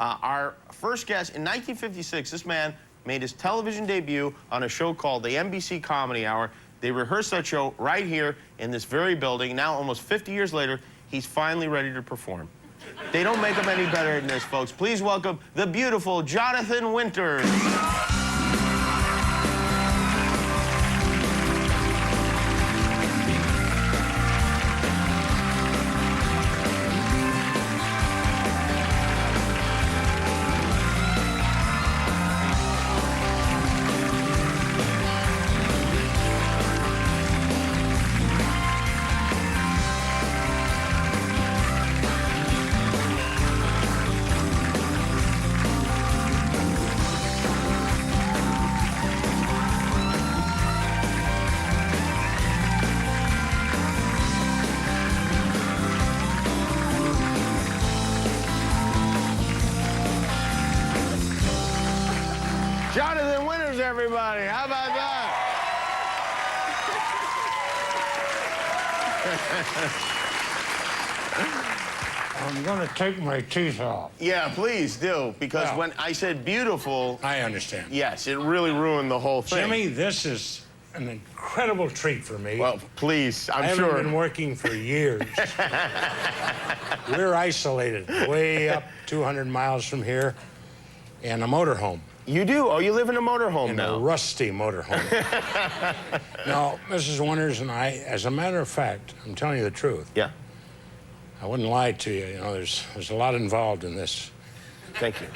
Our first guest, in 1956, this man made his television debut on a show called the NBC Comedy Hour. They rehearsed that show right here in this very building. Now, almost 50 years later, he's finally ready to perform. They don't make him any better than this, folks. Please welcome the beautiful Jonathan Winters. Jonathan Winters, everybody. How about that? I'm going to take my teeth off. Yeah, please do, because Well, when I said beautiful... I understand. Yes, it really ruined the whole thing. Jimmy, this is an incredible treat for me. Well, please, I I'm haven't sure. been working for years. We're isolated, way up 200 miles from here, in a motorhome. You do? Oh, you live in a motorhome now? In a rusty motorhome. No, Mrs. Winters and I, as a matter of fact, I'm telling you the truth. Yeah. I wouldn't lie to you. You know, there's a lot involved in this. Thank you.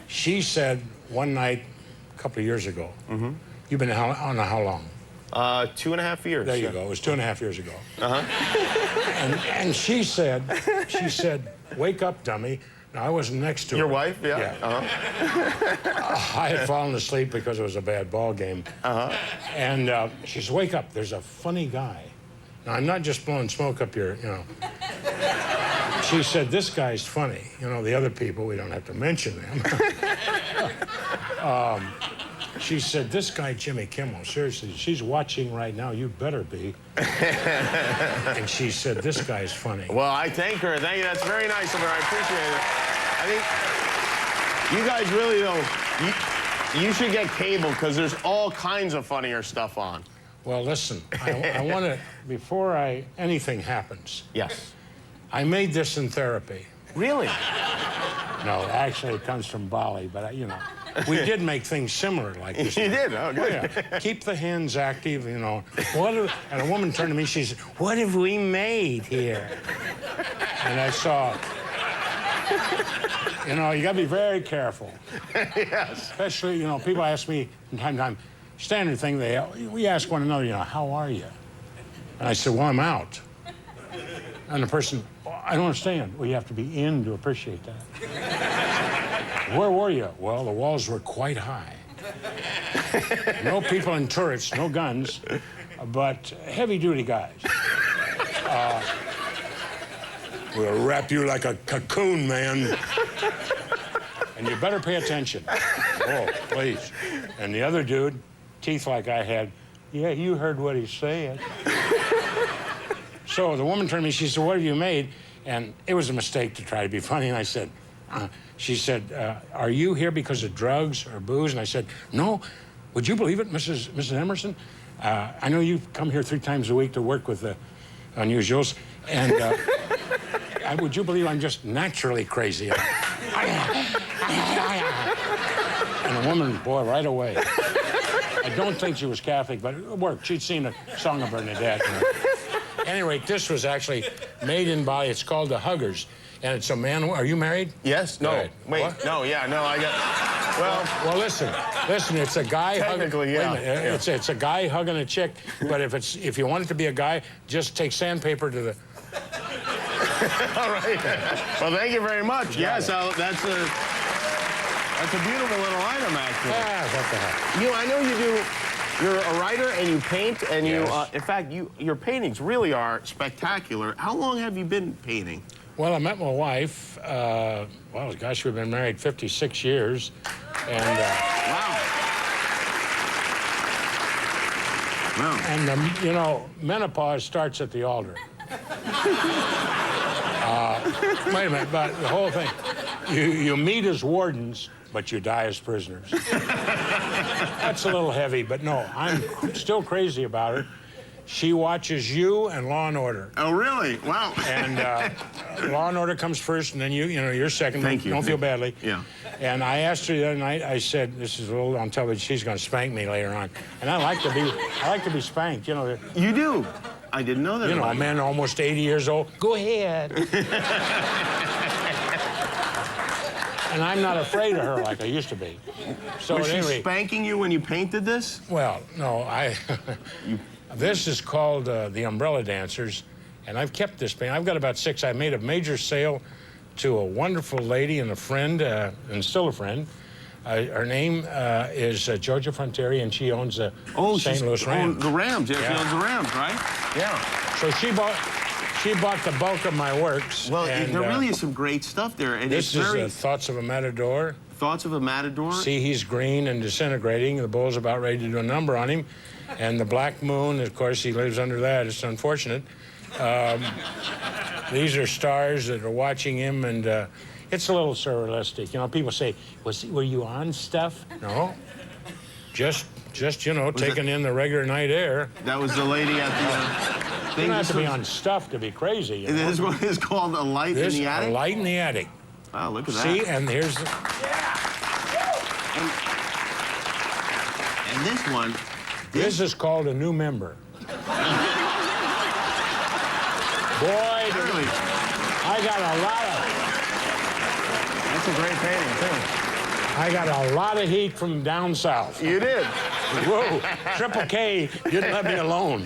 She said one night, a couple of years ago, you've been on how long? 2.5 years. There you go. It was 2.5 years ago. Uh-huh. And she said, wake up, dummy. Now, I wasn't next to her. Your wife? Yeah. Uh-huh. I had fallen asleep because it was a bad ball game. Uh-huh. And she said, wake up, there's a funny guy. Now, I'm not just blowing smoke up your, you know. She said, this guy's funny. You know, the other people, we don't have to mention them. She said, this guy, Jimmy Kimmel, seriously, she's watching right now, you better be. And she said, this guy's funny. Well, I thank her. Thank you. That's very nice of her. I appreciate it. I think you guys really don't. You should get cable because there's all kinds of funnier stuff on. Well, listen, I want to, before anything happens. Yes. I made this in therapy. Really? No, actually, it comes from Bali, but, you know, we did make things similar like this. You did? Oh, good. Oh, yeah. Keep the hands active, you know. And a woman turned to me, she said, what have we made here? And I saw, you know, you got to be very careful. Yes. Especially, you know, people ask me from time to time, standard thing, we ask one another, you know, how are you? And I said, well, I'm out. And the person, I don't understand. Well, you have to be in to appreciate that. Where were you? Well, the walls were quite high. No people in turrets, no guns, but heavy-duty guys. We'll wrap you like a cocoon, man. And you better pay attention. Oh, please. And the other dude, teeth like I had, yeah, you heard what he said. So the woman turned to me, she said, what have you made? And it was a mistake to try to be funny. And I said, she said, are you here because of drugs or booze? And I said, no. Would you believe it, Mrs. Emerson? I know you come here 3 times a week to work with the unusuals. And would you believe I'm just naturally crazy? And the woman, boy, right away. I don't think she was Catholic, but it worked. She'd seen a Song of Bernadette. At any rate, this was actually made in Bali. It's called the Huggers. And it's a man. Are you married? Yes. No. Right. Wait. What? No. Yeah. No. I got. Well, listen. It's a guy Technically, hugging. yeah. Wait a minute. It's a guy hugging a chick. But if you want it to be a guy, just take sandpaper to the. All right. Well, thank you very much. Yes. That's a beautiful little item, actually. What the heck? I know you do. You're a writer and you paint, and Yes. in fact, your paintings really are spectacular. How long have you been painting? Well, I met my wife. Well, gosh, we've been married 56 years, and. Wow. Wow. And you know, menopause starts at the altar. Wait a minute, but the whole thing. You meet as wardens, but you die as prisoners. That's a little heavy, but no, I'm still crazy about her. She watches you and Law and Order. Oh, really? Wow. And Law and Order comes first, and then you're second. Thank you. Don't feel badly. Yeah. And I asked her the other night. I said, "This is a little on television. She's going to spank me later on." And I like to be spanked. You know. You do. I didn't know that. You know, a man almost 80 years old. Go ahead. And I'm not afraid of her like I used to be. So Was she anyway, spanking you when you painted this? well, no, This is called the Umbrella Dancers, and I've kept this paint. I've got about 6. I made a major sale to a wonderful lady and a friend, and still a friend. Her name is Georgia Frontieri, and she owns the St. Louis Rams. The Rams, yeah, she owns the Rams, right? Yeah. So she bought the bulk of my works. Well, and, there really is some great stuff there. And this it's is Thoughts of a Matador. Thoughts of a Matador? See, he's green and disintegrating. The bull's about ready to do a number on him. And the Black Moon, of course, he lives under that. It's unfortunate. These are stars that are watching him, and it's a little surrealistic. You know, people say, were you on stuff? No. Just you know, taking in the regular night air. That was the lady at the thing. You don't have to be on stuff to be crazy. You know? This one is called A Light in the Attic? A Light in the Attic. Wow, look at that. See, and here's the... And this one... This is called A New Member. Boy, Really? I got a lot of... That's a great painting, too. I got a lot of heat from down south. You did. Whoa, Triple K didn't let me alone.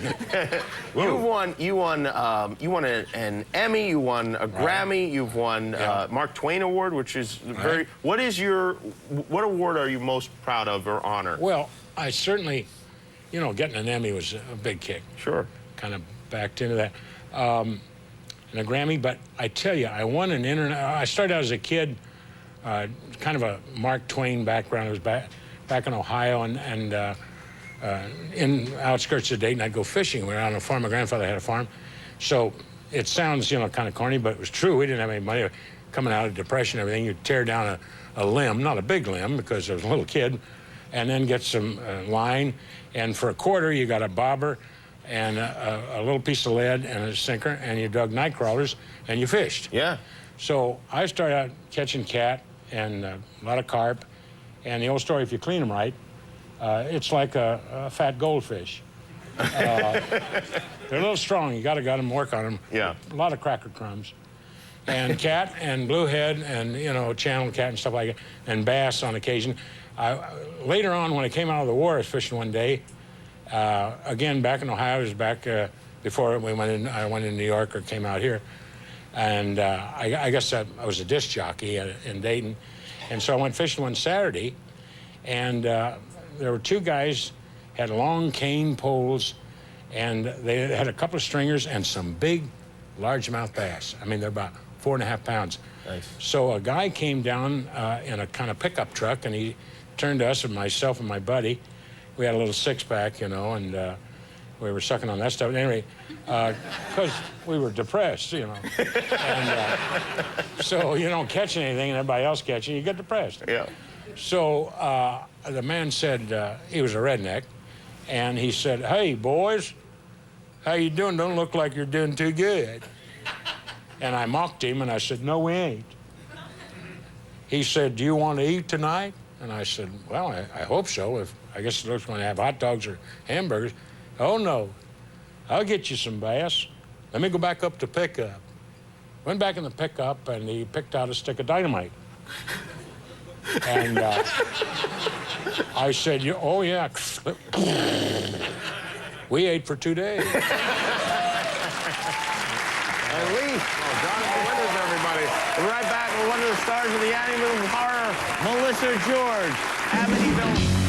You won an Emmy, you won a Grammy, you've won Mark Twain Award, which is very. What award are you most proud of or honor? Well, I certainly, you know, getting an Emmy was a big kick. Sure. Kind of backed into that. And a Grammy, but I tell you, I won an I started out as a kid, kind of a Mark Twain background. I was back in Ohio and in outskirts of Dayton. I'd go fishing. We were on a farm. My grandfather had a farm. So it sounds, you know, kind of corny, but it was true. We didn't have any money. Coming out of depression and everything, you'd tear down a limb, not a big limb because I was a little kid, and then get some line. And for a quarter, you got a bobber and a little piece of lead and a sinker, and you dug night crawlers and you fished. Yeah. So I started out catching cat and a lot of carp. And the old story, if you clean them right, it's like a fat goldfish. They're a little strong. You got to work on them. Yeah. A lot of cracker crumbs. And cat and bluehead and, you know, channel cat and stuff like that, and bass on occasion. Later on, when I came out of the war, I was fishing one day. Again, back in Ohio. I was back before I went in New York or came out here. And I guess I was a disc jockey in Dayton. And so I went fishing one Saturday, and there were 2 guys, had long cane poles, and they had a couple of stringers and some big largemouth bass. I mean, they're about 4.5 pounds. Nice. So a guy came down in a kind of pickup truck, and he turned to us, and myself and my buddy. We had a little 6-pack, you know, and we were sucking on that stuff. Anyway, because we were depressed, you know. And so you don't catch anything and everybody else catching, you get depressed. Yeah. So the man said, he was a redneck, and he said, "Hey, boys, how you doing? Don't look like you're doing too good." And I mocked him, and I said, "No, we ain't." He said, "Do you want to eat tonight?" And I said, "Well, I hope so. I guess it looks going to have hot dogs or hamburgers." "Oh, no. I'll get you some bass. Let me go back up to pickup." Went back in the pickup, and he picked out a stick of dynamite. And I said, "Oh, yeah." We ate for 2 days. At least. Well, Jonathan Winters, everybody. We'll be right back with one of the stars of the Amityville Horror, Melissa George, Amityville.